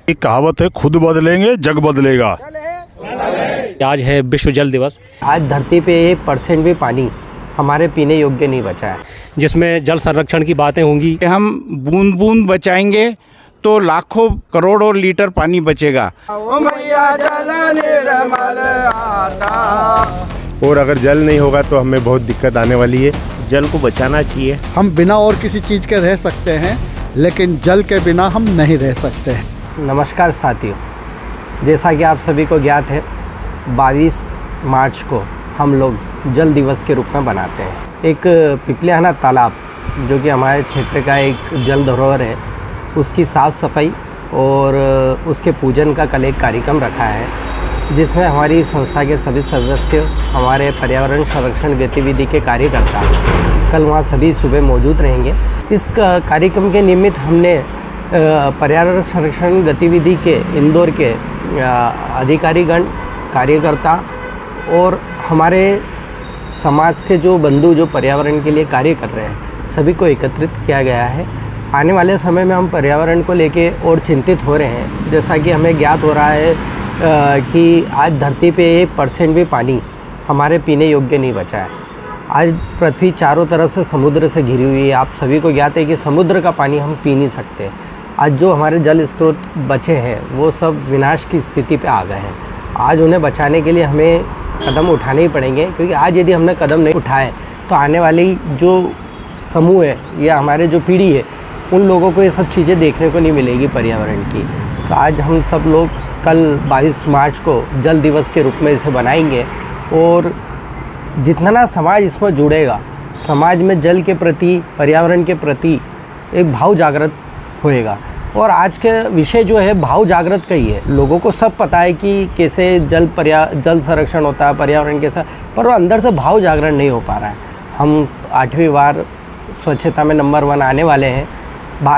एक कहावत है, खुद बदलेंगे जग बदलेगा। आज है विश्व जल दिवस। आज धरती पे 1% भी पानी हमारे पीने योग्य नहीं बचा है, जिसमें जल संरक्षण की बातें होंगी। हम बूंद बूंद बचाएंगे तो लाखों करोड़ों लीटर पानी बचेगा। और अगर जल नहीं होगा तो हमें बहुत दिक्कत आने वाली है। जल को बचाना चाहिए। हम बिना और किसी चीज़ के रह सकते हैं, लेकिन जल के बिना हम नहीं रह सकते हैं। नमस्कार साथियों, जैसा कि आप सभी को ज्ञात है 22 मार्च को हम लोग जल दिवस के रूप में बनाते हैं। एक पिपलियाना तालाब जो कि हमारे क्षेत्र का एक जल धरोहर है, उसकी साफ़ सफाई और उसके पूजन का कल एक कार्यक्रम रखा है, जिसमें हमारी संस्था के सभी सदस्य, हमारे पर्यावरण संरक्षण गतिविधि के कार्यकर्ता कल वहाँ सभी सुबह मौजूद रहेंगे। इस कार्यक्रम के निमित्त हमने पर्यावरण संरक्षण गतिविधि के इंदौर के अधिकारीगण, कार्यकर्ता और हमारे समाज के जो बंधु जो पर्यावरण के लिए कार्य कर रहे हैं, सभी को एकत्रित किया गया है। आने वाले समय में हम पर्यावरण को लेके और चिंतित हो रहे हैं। जैसा कि हमें ज्ञात हो रहा है कि आज धरती पे 1% भी पानी हमारे पीने योग्य नहीं बचा है। आज पृथ्वी चारों तरफ से समुद्र से घिरी हुई है। आप सभी को ज्ञात है कि समुद्र का पानी हम पी नहीं सकते। आज जो हमारे जल स्रोत बचे हैं वो सब विनाश की स्थिति पे आ गए हैं। आज उन्हें बचाने के लिए हमें कदम उठाने ही पड़ेंगे, क्योंकि आज यदि हमने कदम नहीं उठाए तो आने वाली जो समूह है या हमारे जो पीढ़ी है, उन लोगों को ये सब चीज़ें देखने को नहीं मिलेगी पर्यावरण की। तो आज हम सब लोग कल 22 मार्च को जल दिवस के रूप में इसे बनाएंगे और जितना ना समाज इसमें जुड़ेगा, समाज में जल के प्रति, पर्यावरण के प्रति एक भाव जागृत होएगा। और आज के विषय जो है भाव जागृत का ही है। लोगों को सब पता है कि कैसे जल संरक्षण होता है, पर्यावरण कैसा, पर वो अंदर से भाव जागरण नहीं हो पा रहा है। हम 8वीं बार स्वच्छता में नंबर 1 आने वाले हैं।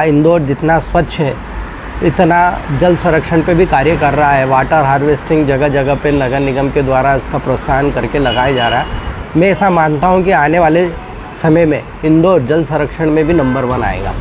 इंदौर जितना स्वच्छ है, इतना जल संरक्षण पे भी कार्य कर रहा है। वाटर हार्वेस्टिंग जगह जगह पे नगर निगम के द्वारा उसका प्रोत्साहन करके लगाया जा रहा है। मैं ऐसा मानता हूँ कि आने वाले समय में इंदौर जल संरक्षण में भी नंबर 1 आएगा।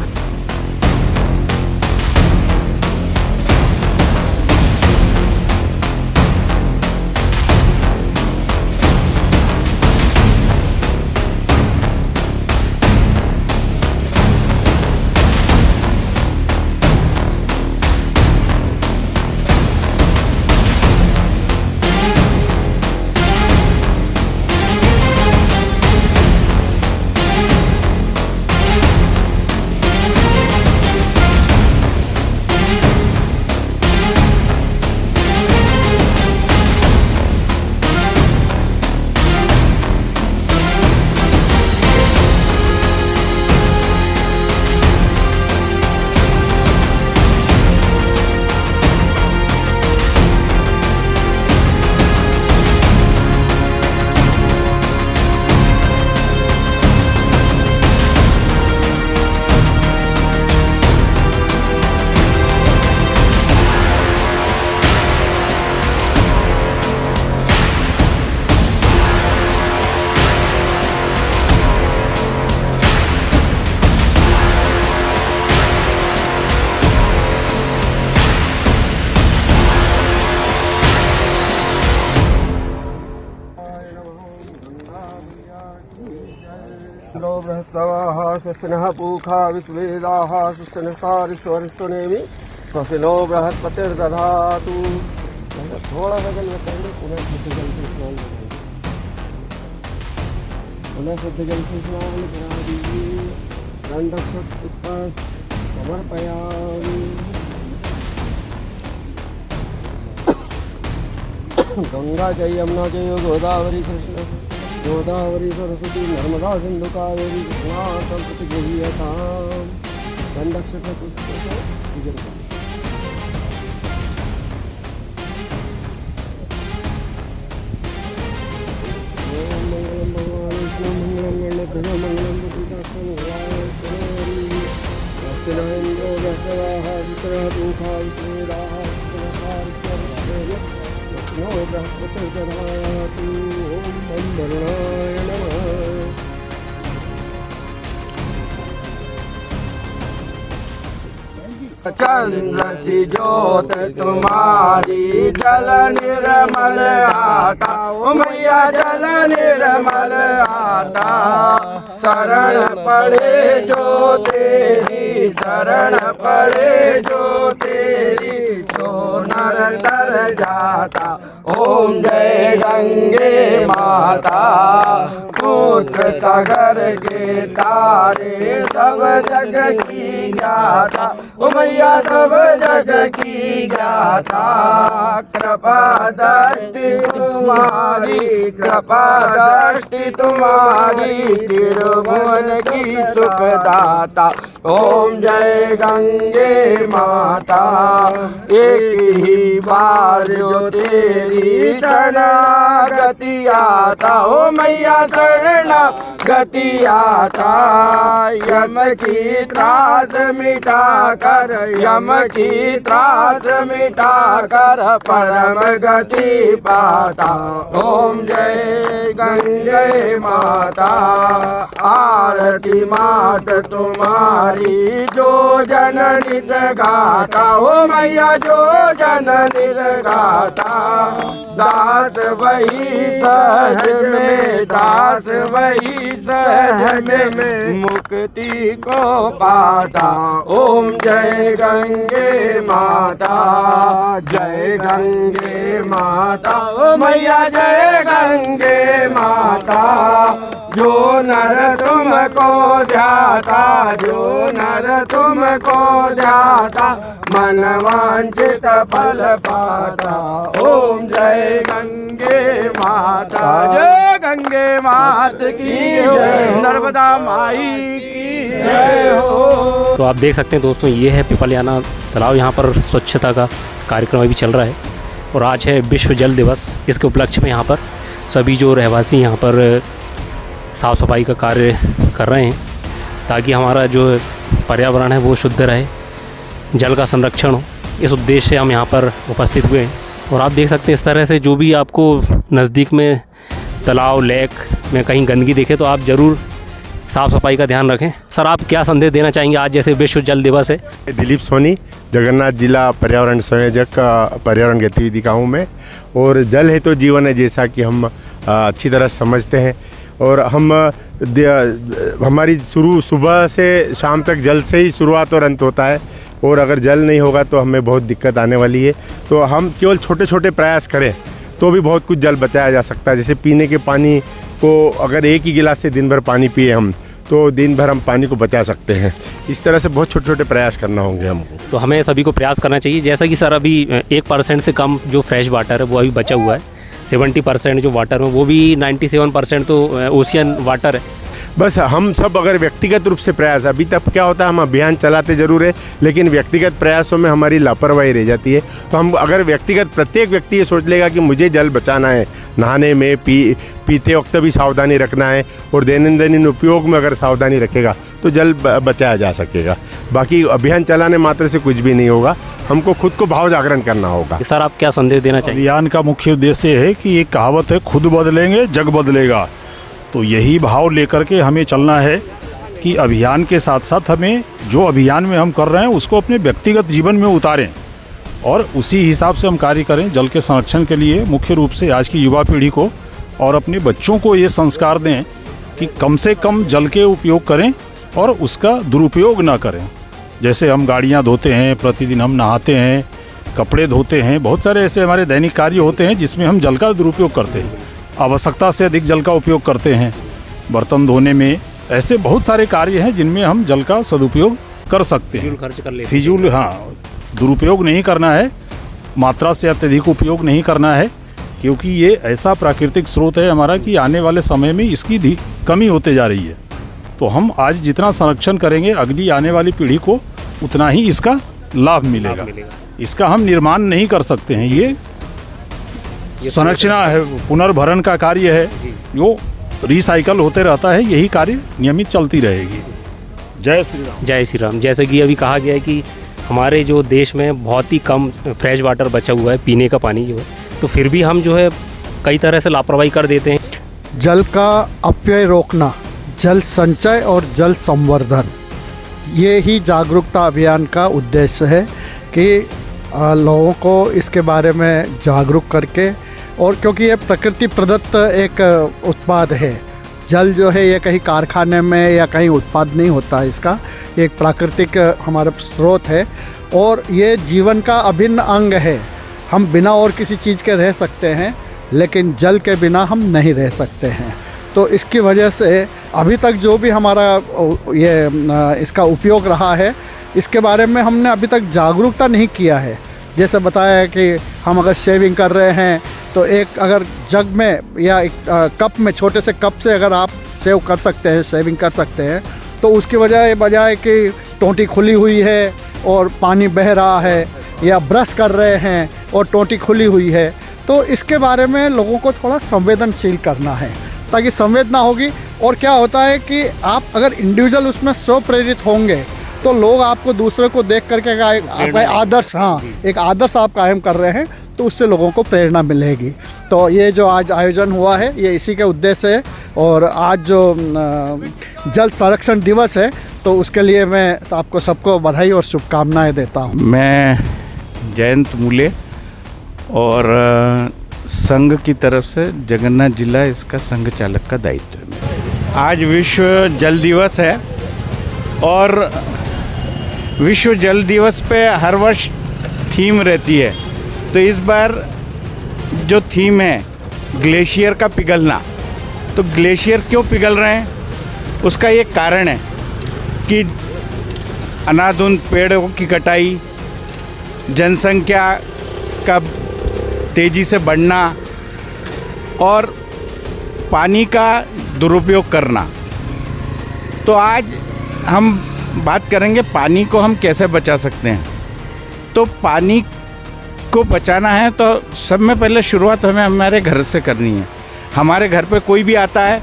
बृहस्तवाः स्वस्तिनः पूषा विश्वेदाः स्वस्तिनस्तारिष्वरिष्वनेमि स्वस्तिनो बृहस्पतिर्दधातु। थोड़ा सा जल बताएंगे, पुनः शुद्ध जल से स्नान कराएंगे। पुनः शुद्ध जल से स्नान करा दीजिए। दंडक समर्पयामि। गंगा जय यमुना जय गोदावरी कृष्ण गोदावरी सरस्वती नर्मदा सिंधु कावेरी कृष्णा सरस्वती गीयतां। दंडक मंगलम भगवान विष्णु मंगलम गणेश मंगलम चंद्र सी ज्योत तुम्हारी जल निर्मल आता, ओ मैया जल निर्मल आता। शरण पड़े जो तेरी, शरण पड़े जो तेरी, तो नर तर जाता। ओम जय गंगे माता, पुत्र सागर के तारे, सब जग की ज्ञाता, ओ मैया सब जग की ज्ञाता। कृपा दृष्टि तुम्हारी, कृपा दृष्टि तुम्हारी, त्रिभुवन की सुखदाता। ओम जय गंगे माता, एक ही बार जो तेरी शरणागति आता, ओ मैया शरणागति आता। यम की त्रास मिटा कर, यम की त्रास मिटा कर, परम गति पाता। ओम जय गंगे माता, आरती मात तुम्हारी, जो जन नित गाता, ओ मैया जो जन नित गाता। दास वही सहज में, दास वही सहज में, मुक्ति को पाता। ओम जय गंगे माता, जय गंगे माता, ओ मैया जय गंगे माता। जो नर तुमको ध्याता, जो नर तुमको ध्याता, मन वांछित फल पाता। ओम जय गंगे माता, जय गंगे मात की जय, नर्मदा माई की जय हो। तो आप देख सकते हैं दोस्तों, ये है पिपलियाना तालाब। यहाँ पर स्वच्छता का कार्यक्रम अभी चल रहा है और आज है विश्व जल दिवस। इसके उपलक्ष्य में यहाँ पर सभी जो रहवासी यहाँ पर साफ़ सफाई का कार्य कर रहे हैं, ताकि हमारा जो पर्यावरण है वो शुद्ध रहे, जल का संरक्षण हो। इस उद्देश्य से हम यहाँ पर उपस्थित हुए हैं। और आप देख सकते हैं इस तरह से जो भी आपको नज़दीक में तालाब, लेक में कहीं गंदगी दिखे तो आप ज़रूर साफ़ सफाई का ध्यान रखें। सर, आप क्या संदेश देना चाहेंगे आज जैसे विश्व जल दिवस है? दिलीप सोनी, जगन्नाथ जिला पर्यावरण संयोजक पर्यावरण गतिविधि का हूँ मैं। और जल है तो जीवन है, जैसा कि हम अच्छी तरह समझते हैं। और हमारी सुबह से शाम तक जल से ही शुरुआत और अंत होता है। और अगर जल नहीं होगा तो हमें बहुत दिक्कत आने वाली है। तो हम केवल छोटे छोटे प्रयास करें तो भी बहुत कुछ जल बचाया जा सकता है। जैसे पीने के पानी को अगर एक ही गिलास से दिन भर पानी पिए हम, तो दिन भर हम पानी को बचा सकते हैं। इस तरह से बहुत छोटे छोटे प्रयास करना होंगे हमको। तो हमें सभी को प्रयास करना चाहिए। जैसा कि सर अभी 1% से कम जो फ्रेश वाटर है वो अभी बचा हुआ है। 70% जो वाटर है वो भी 97% तो ओशियन वाटर है। बस हम सब अगर व्यक्तिगत रूप से प्रयास, अभी तक क्या होता है हम अभियान चलाते ज़रूर है, लेकिन व्यक्तिगत प्रयासों में हमारी लापरवाही रह जाती है। तो हम अगर व्यक्तिगत प्रत्येक व्यक्ति ये सोच लेगा कि मुझे जल बचाना है, नहाने में, पीते वक्त भी सावधानी रखना है, और दैनंदिन उपयोग में अगर सावधानी रखेगा तो जल बचाया जा सकेगा। बाकी अभियान चलाने मात्र से कुछ भी नहीं होगा, हमको खुद को भाव जागरण करना होगा। सर, आप क्या संदेश देना चाहिए? अभियान का मुख्य उद्देश्य है कि एक कहावत है, खुद बदलेंगे जग बदलेगा। तो यही भाव लेकर के हमें चलना है कि अभियान के साथ साथ हमें जो अभियान में हम कर रहे हैं उसको अपने व्यक्तिगत जीवन में उतारें और उसी हिसाब से हम कार्य करें। जल के संरक्षण के लिए मुख्य रूप से आज की युवा पीढ़ी को और अपने बच्चों को ये संस्कार दें कि कम से कम जल के उपयोग करें और उसका दुरुपयोग ना करें। जैसे हम गाड़ियाँ धोते हैं, प्रतिदिन हम नहाते हैं, कपड़े धोते हैं, बहुत सारे ऐसे हमारे दैनिक कार्य होते हैं जिसमें हम जल का दुरुपयोग करते हैं, आवश्यकता से अधिक जल का उपयोग करते हैं। बर्तन धोने में ऐसे बहुत सारे कार्य हैं जिनमें हम जल का सदुपयोग कर सकते हैं। खर्च कर लेते फिजूल, हाँ, दुरुपयोग नहीं करना है, मात्रा से अत्यधिक उपयोग नहीं करना है, क्योंकि ये ऐसा प्राकृतिक स्रोत है हमारा कि आने वाले समय में इसकी कमी होते जा रही है। तो हम आज जितना संरक्षण करेंगे अगली आने वाली पीढ़ी को उतना ही इसका लाभ मिलेगा। इसका हम निर्माण नहीं कर सकते हैं। ये संरक्षण है, पुनर्भरण का कार्य है, जो रिसाइकल होते रहता है। यही कार्य नियमित चलती रहेगी। जय श्री राम। जय श्री राम। जैसे कि अभी कहा गया है कि हमारे जो देश में बहुत ही कम फ्रेश वाटर बचा हुआ है, पीने का पानी जो है, तो फिर भी हम जो है कई तरह से लापरवाही कर देते हैं। जल का अपव्यय रोकना, जल संचय और जल संवर्धन, ये ही जागरूकता अभियान का उद्देश्य है कि लोगों को इसके बारे में जागरूक करके, और क्योंकि ये प्रकृति प्रदत्त एक उत्पाद है, जल जो है ये कहीं कारखाने में या कहीं उत्पाद नहीं होता है, इसका एक प्राकृतिक हमारा स्रोत है और ये जीवन का अभिन्न अंग है। हम बिना और किसी चीज़ के रह सकते हैं, लेकिन जल के बिना हम नहीं रह सकते हैं। तो इसकी वजह से अभी तक जो भी हमारा ये इसका उपयोग रहा है, इसके बारे में हमने अभी तक जागरूकता नहीं किया है। जैसे बताया है कि हम अगर शेविंग कर रहे हैं तो एक अगर जग में या एक कप में, छोटे से कप से अगर आप सेव कर सकते हैं, शेविंग कर सकते हैं, तो उसकी बजाय कि टोंटी खुली हुई है और पानी बह रहा है, या ब्रश कर रहे हैं और टोंटी खुली हुई है, तो इसके बारे में लोगों को थोड़ा संवेदनशील करना है ताकि संवेदना होगी। और क्या होता है कि आप अगर इंडिविजुअल उसमें स्व प्रेरित होंगे तो लोग आपको दूसरे को देख करके आपका आदर्श, एक आदर्श आप कायम कर रहे हैं, तो उससे लोगों को प्रेरणा मिलेगी। तो ये जो आज आयोजन हुआ है ये इसी के उद्देश्य है। और आज जो जल संरक्षण दिवस है तो उसके लिए मैं आपको सबको बधाई और शुभकामनाएं देता हूँ। मैं जयंत मूले और संघ की तरफ से जगन्नाथ जिला इसका संघ चालक का दायित्व है मेरा। आज विश्व जल दिवस है और विश्व जल दिवस पे हर वर्ष थीम रहती है। तो इस बार जो थीम है ग्लेशियर का पिघलना, तो ग्लेशियर क्यों पिघल रहे हैं उसका ये कारण है कि अनाधुन पेड़ों की कटाई, जनसंख्या का तेज़ी से बढ़ना और पानी का दुरुपयोग करना। तो आज हम बात करेंगे पानी को हम कैसे बचा सकते हैं। तो पानी को बचाना है तो सब में पहले शुरुआत हमें हमारे घर से करनी है। हमारे घर पे कोई भी आता है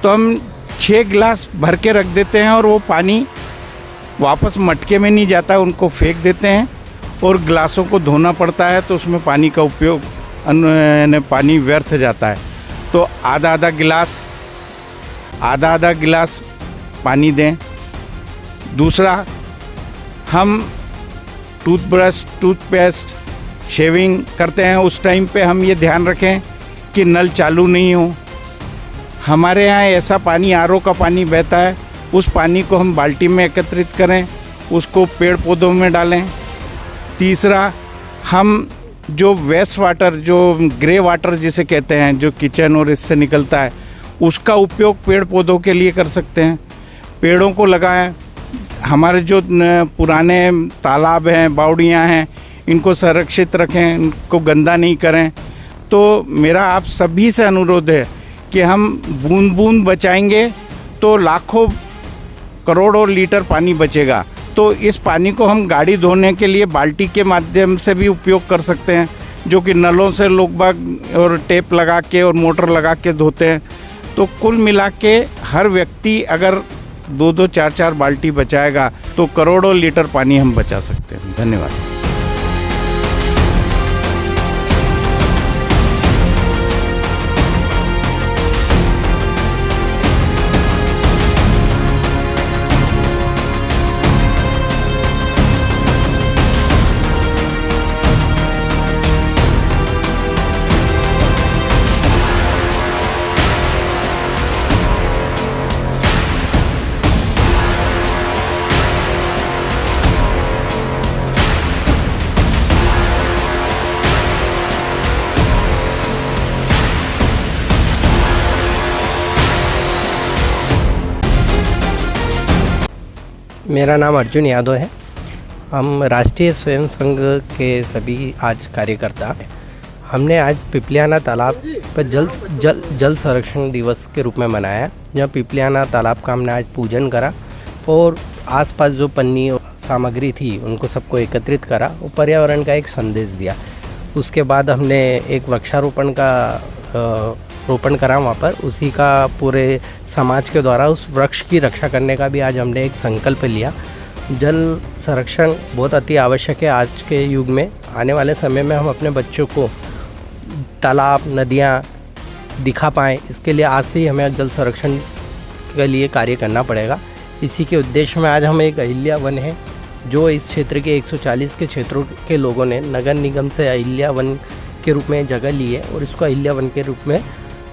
तो हम 6 गिलास भर के रख देते हैं और वो पानी वापस मटके में नहीं जाता, उनको फेंक देते हैं और गिलासों को धोना पड़ता है, तो उसमें पानी का उपयोग पानी व्यर्थ जाता है। तो आधा आधा गिलास पानी दें। दूसरा, हम टूथब्रश, टूथपेस्ट, शेविंग करते हैं उस टाइम पे हम ये ध्यान रखें कि नल चालू नहीं हो। हमारे यहाँ ऐसा पानी आरओ का पानी बहता है, उस पानी को हम बाल्टी में एकत्रित करें, उसको पेड़ पौधों में डालें। तीसरा, हम जो वेस्ट वाटर, जो ग्रे वाटर जिसे कहते हैं, जो किचन और इससे निकलता है, उसका उपयोग पेड़ पौधों के लिए कर सकते हैं। पेड़ों को लगाएं। हमारे जो पुराने तालाब हैं, बावड़ियाँ हैं, इनको संरक्षित रखें, इनको गंदा नहीं करें। तो मेरा आप सभी से अनुरोध है कि हम बूंद बूंद बचाएंगे तो लाखों करोड़ों लीटर पानी बचेगा। तो इस पानी को हम गाड़ी धोने के लिए बाल्टी के माध्यम से भी उपयोग कर सकते हैं, जो कि नलों से लोग बाग और टेप लगा के और मोटर लगा के धोते हैं। तो कुल मिला के हर व्यक्ति अगर 2-2, 4-4 बाल्टी बचाएगा तो करोड़ों लीटर पानी हम बचा सकते हैं। धन्यवाद। मेरा नाम अर्जुन यादव है। हम राष्ट्रीय स्वयं संघ के सभी आज कार्यकर्ता हैं। हमने आज पिपलियाना तालाब पर जल संरक्षण दिवस के रूप में मनाया, जहाँ पिपलियाना तालाब का हमने आज पूजन करा और आसपास जो पन्नी सामग्री थी उनको सबको एकत्रित करा और पर्यावरण का एक संदेश दिया। उसके बाद हमने एक वृक्षारोपण का रोपण करा वहाँ पर, उसी का पूरे समाज के द्वारा उस वृक्ष की रक्षा करने का भी आज हमने एक संकल्प लिया। जल संरक्षण बहुत अति आवश्यक है आज के युग में। आने वाले समय में हम अपने बच्चों को तालाब, नदियाँ दिखा पाएँ, इसके लिए आज से ही हमें जल संरक्षण के लिए कार्य करना पड़ेगा। इसी के उद्देश्य में आज हम एक अहिल्या वन है जो इस क्षेत्र के 140 के क्षेत्रों के लोगों ने नगर निगम से अहिल्या वन के रूप में जगह ली है और इसको अहिल्या वन के रूप में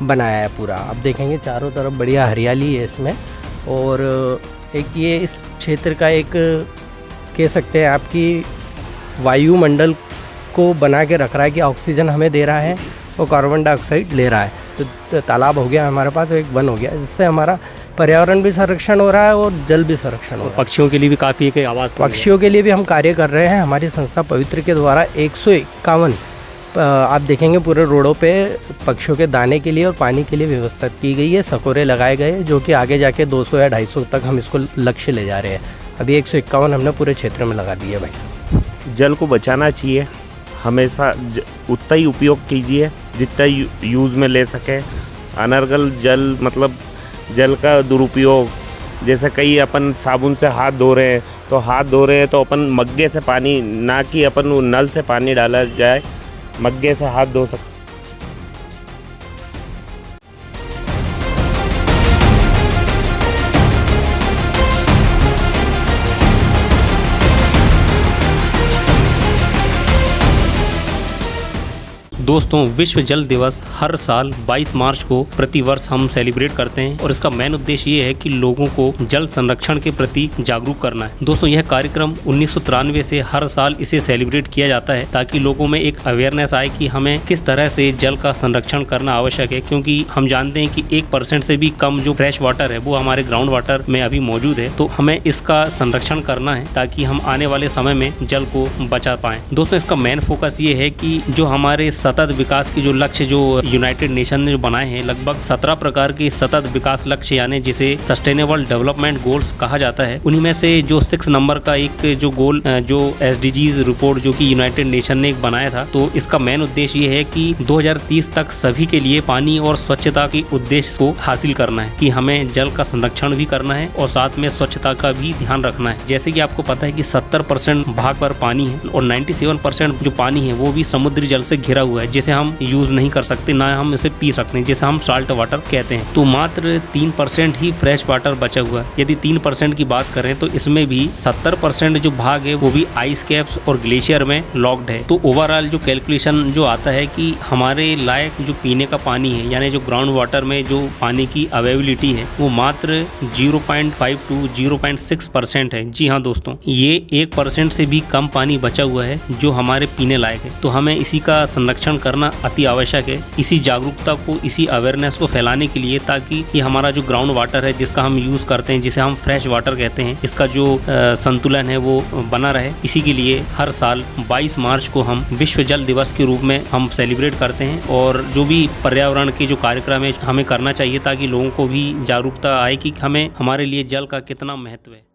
बनाया है पूरा। आप देखेंगे चारों तरफ बढ़िया हरियाली है इसमें, और एक ये इस क्षेत्र का एक कह सकते हैं आपकी वायुमंडल को बना के रख रहा है कि ऑक्सीजन हमें दे रहा है और कार्बन डाइऑक्साइड ले रहा है। तो तालाब हो गया हमारे पास, एक वन हो गया, जिससे हमारा पर्यावरण भी संरक्षण हो रहा है और जल भी संरक्षण हो रहा है। पक्षियों के लिए भी काफ़ी एक आवास, पक्षियों के लिए भी हम कार्य कर रहे हैं। हमारी संस्था पवित्र के द्वारा 151 आप देखेंगे पूरे रोडों पे पक्षियों के दाने के लिए और पानी के लिए व्यवस्था की गई है। सकोरे लगाए गए जो कि आगे जाके 200 या 250 तक हम इसको लक्ष्य ले जा रहे हैं। अभी 151 हमने पूरे क्षेत्र में लगा दिया भाई साहब। जल को बचाना चाहिए, हमेशा उतना ही उपयोग कीजिए जितना यूज़ में ले सके। अनर्गल जल मतलब जल का दुरुपयोग, जैसे कई अपन साबुन से हाथ धो रहे हैं तो अपन मग्गे से पानी, ना कि अपन वो नल से पानी डाला जाए, मग्गे से हाथ धो सकते। दोस्तों, विश्व जल दिवस हर साल 22 मार्च को प्रतिवर्ष हम सेलिब्रेट करते हैं और इसका मेन उद्देश्य ये है कि लोगों को जल संरक्षण के प्रति जागरूक करना है। दोस्तों, यह कार्यक्रम 1993 से हर साल इसे सेलिब्रेट किया जाता है ताकि लोगों में एक अवेयरनेस आए कि हमें किस तरह से जल का संरक्षण करना आवश्यक है, क्योंकि हम जानते हैं कि 1% से भी कम जो फ्रेश वाटर है वो हमारे ग्राउंड वाटर में अभी मौजूद है। तो हमें इसका संरक्षण करना है ताकि हम आने वाले समय में जल को बचा पाएं। दोस्तों, इसका मेन फोकस ये है कि जो हमारे सतत विकास की जो लक्ष्य जो यूनाइटेड नेशन ने जो बनाए हैं, लगभग 17 प्रकार के सतत विकास लक्ष्य यानी जिसे सस्टेनेबल डेवलपमेंट गोल्स कहा जाता है, उन्हीं में से जो 6 नंबर का एक जो गोल जो SDGs रिपोर्ट जो कि यूनाइटेड नेशन ने एक बनाया था, तो इसका मेन उद्देश्य ये है कि 2030 तक सभी के लिए पानी और स्वच्छता के उद्देश्य को हासिल करना है कि हमें जल का संरक्षण भी करना है और साथ में स्वच्छता का भी ध्यान रखना है। जैसे कि आपको पता है कि 70% भाग पर पानी है और 97% जो पानी है वो भी समुद्री जल से घिरा हुआ है, जिसे हम यूज नहीं कर सकते, ना हम इसे पी सकते हैं, जिसे हम साल्ट वाटर कहते हैं। तो मात्र 3% ही फ्रेश वाटर बचा हुआ है। यदि 3% की बात करें तो इसमें भी 70% जो भाग है वो भी आइस कैप्स और ग्लेशियर में लॉक्ड है। तो ओवरऑल जो कैलकुलेशन जो आता है कि हमारे लायक जो पीने का पानी है यानी जो ग्राउंड वाटर में जो पानी की अवेलेबिलिटी है वो मात्र 0.5 to 0.6% है। जी हाँ दोस्तों, ये 1% से भी कम पानी बचा हुआ है जो हमारे पीने लायक है। तो हमें इसी का संरक्षण करना अति आवश्यक है, इसी जागरूकता को, इसी अवेयरनेस को फैलाने के लिए, ताकि ये हमारा जो ग्राउंड वाटर है जिसका हम यूज़ करते हैं, जिसे हम फ्रेश वाटर कहते हैं, इसका जो संतुलन है वो बना रहे। इसी के लिए हर साल 22 मार्च को हम विश्व जल दिवस के रूप में हम सेलिब्रेट करते हैं और जो भी पर्यावरण के जो कार्यक्रम है हमें करना चाहिए ताकि लोगों को भी जागरूकता आए कि हमें हमारे लिए जल का कितना महत्व है।